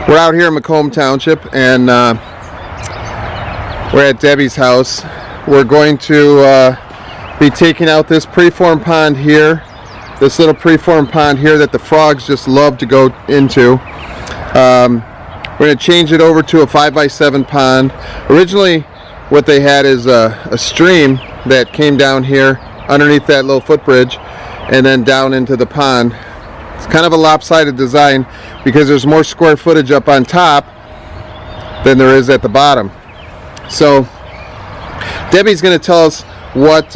We're out here in Macomb Township, and we're at Debbie's house. We're going to be taking out this preformed pond here, this little preformed pond here that the frogs just love to go into. We're going to change it over to a 5x7 pond. Originally what they had is a stream that came down here underneath that little footbridge and then down into the pond. It's kind of a lopsided design because there's more square footage up on top than there is at the bottom. So Debbie's going to tell us what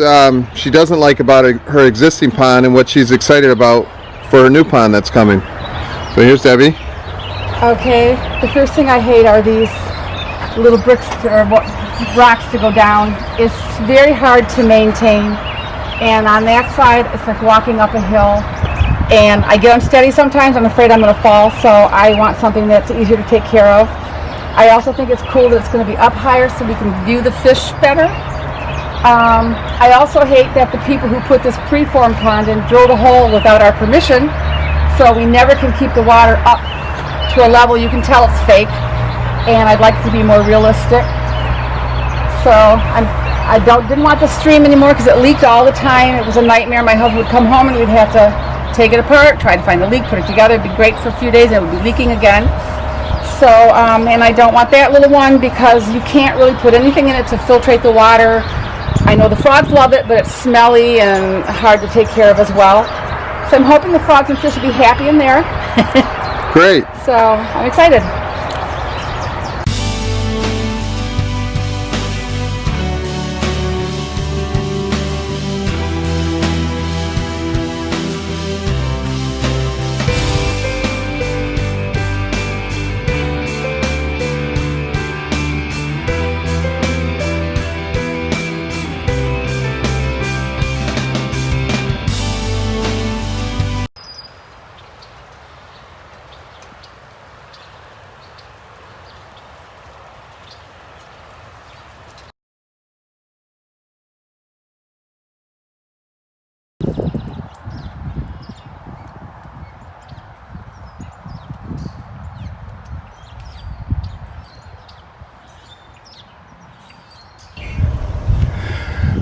she doesn't like about her existing pond and what she's excited about for her new pond that's coming. So here's Debbie. Okay, the first thing I hate are these little bricks or rocks to go down. It's very hard to maintain, and on that side it's like walking up a hill, and I get unsteady sometimes. I'm afraid I'm going to fall, so I want something that's easier to take care of. I also think it's cool that it's going to be up higher so we can view the fish better. I also hate that the people who put this preformed pond in drilled a hole without our permission, so we never can keep the water up to a level you can tell it's fake, and I'd like it to be more realistic. So I didn't want the stream anymore because it leaked all the time. It was a nightmare. My husband would come home and we'd have to take it apart, try to find the leak, put it together. It'd be great for a few days and it would be leaking again. So, and I don't want that little one because you can't really put anything in it to filtrate the water. I know the frogs love it, but it's smelly and hard to take care of as well. So I'm hoping the frogs and fish will be happy in there. Great. So I'm excited.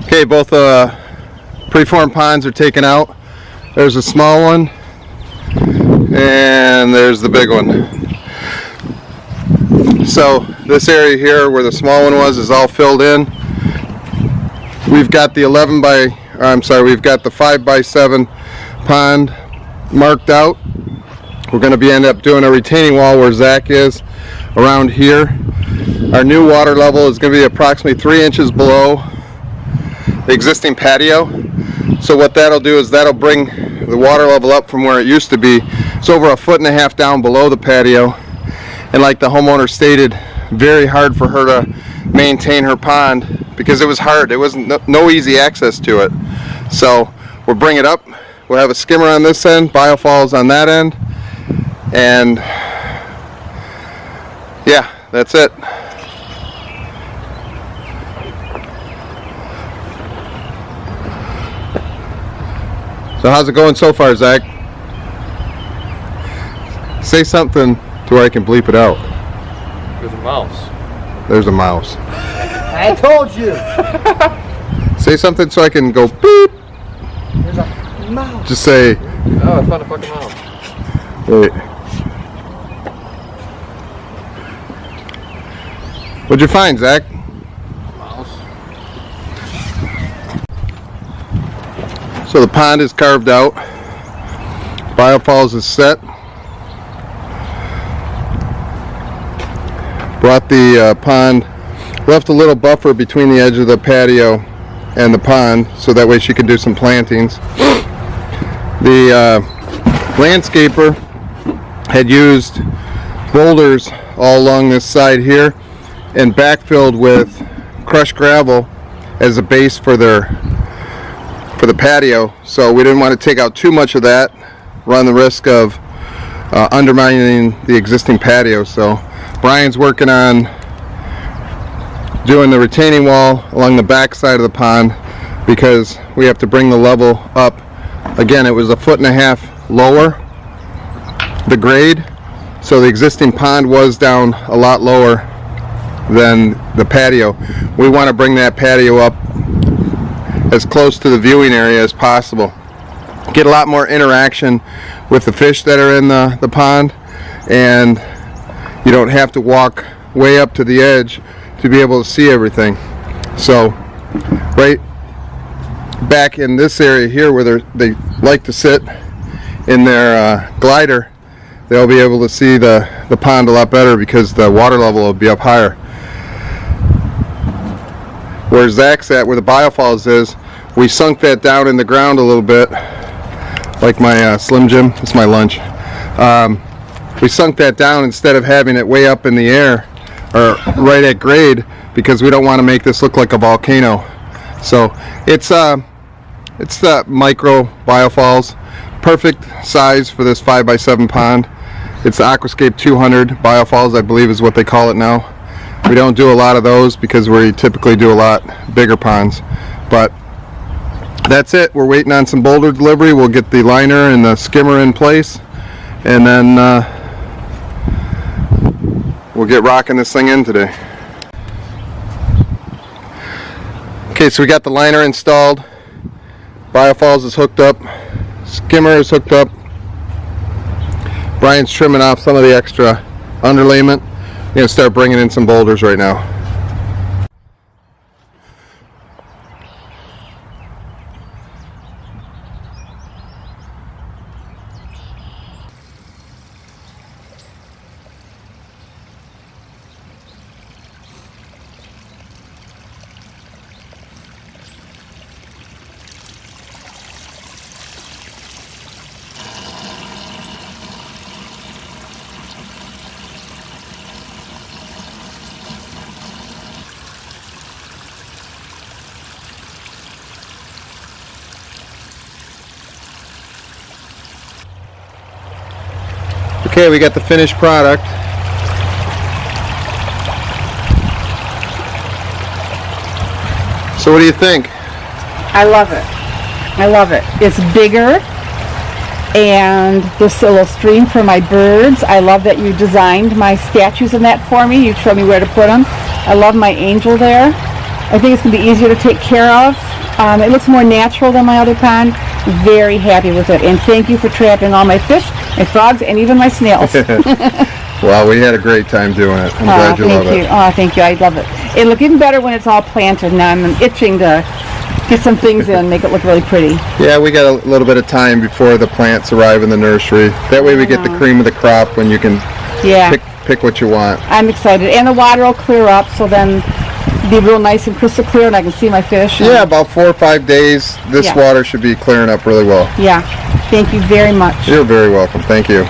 Okay, both preformed ponds are taken out. There's a small one and there's the big one. So this area here where the small one was is all filled in. We've got the 5x7 pond marked out. We're going to end up doing a retaining wall where Zach is around here. Our new water level is going to be approximately 3 inches below the existing patio. So what that'll do is that'll bring the water level up from where it used to be. It's over 1.5 feet down below the patio, and like the homeowner stated, very hard for her to maintain her pond because it was hard. It wasn't no easy access to it. So we'll bring it up. We'll have a skimmer on this end, biofalls on that end, and yeah, that's it. So how's it going so far, Zach? Say something to where I can bleep it out. There's a mouse. There's a mouse. I told you. Say something so I can go beep. There's a mouse. Just say. Oh, I found a fucking mouse. Wait. What'd you find, Zach? So the pond is carved out, biofalls is set. Brought the pond, left a little buffer between the edge of the patio and the pond so that way she could do some plantings. The landscaper had used boulders all along this side here and backfilled with crushed gravel as a base for the patio, so we didn't want to take out too much of that, run the risk of undermining the existing patio. So Brian's working on doing the retaining wall along the back side of the pond because we have to bring the level up. Again, it was 1.5 feet lower, the grade, So the existing pond was down a lot lower than the patio. We want to bring that patio up as close to the viewing area as possible. Get a lot more interaction with the fish that are in the pond, and you don't have to walk way up to the edge to be able to see everything. So right back in this area here where they like to sit in their glider, they'll be able to see the pond a lot better because the water level will be up higher. Where Zach's at, where the biofalls is, we sunk that down in the ground a little bit, like my Slim Jim. It's my lunch. We sunk that down instead of having it way up in the air or right at grade, because we don't want to make this look like a volcano. So it's the micro biofalls, perfect size for this 5x7 pond. It's the Aquascape 200 biofalls, I believe is what they call it now. We don't do a lot of those because we typically do a lot bigger ponds. But that's it. We're waiting on some boulder delivery. We'll get the liner and the skimmer in place, and then we'll get rocking this thing in today. Okay, so we got the liner installed, biofalls is hooked up, skimmer is hooked up. Brian's trimming off some of the extra underlayment. I'm going to start bringing in some boulders right now. Okay, we got the finished product. So what do you think? I love it. I love it. It's bigger, and there's a little stream for my birds. I love that you designed my statues in that for me. You showed me where to put them. I love my angel there. I think it's going to be easier to take care of. It looks more natural than my other pond. Very happy with it, and thank you for trapping all my fish, my frogs, and even my snails. Well, we had a great time doing it. I'm glad you love it. Oh, thank you. I love it. It'll look even better when it's all planted. Now I'm itching to get some things in, make it look really pretty. Yeah, we got a little bit of time before the plants arrive in the nursery. That way we get the cream of the crop when you can pick what you want. I'm excited, and the water will clear up, so then be real nice and crystal clear, and I can see my fish. Yeah, about 4 or 5 days, this water should be clearing up really well. Yeah. Thank you very much. You're very welcome. Thank you.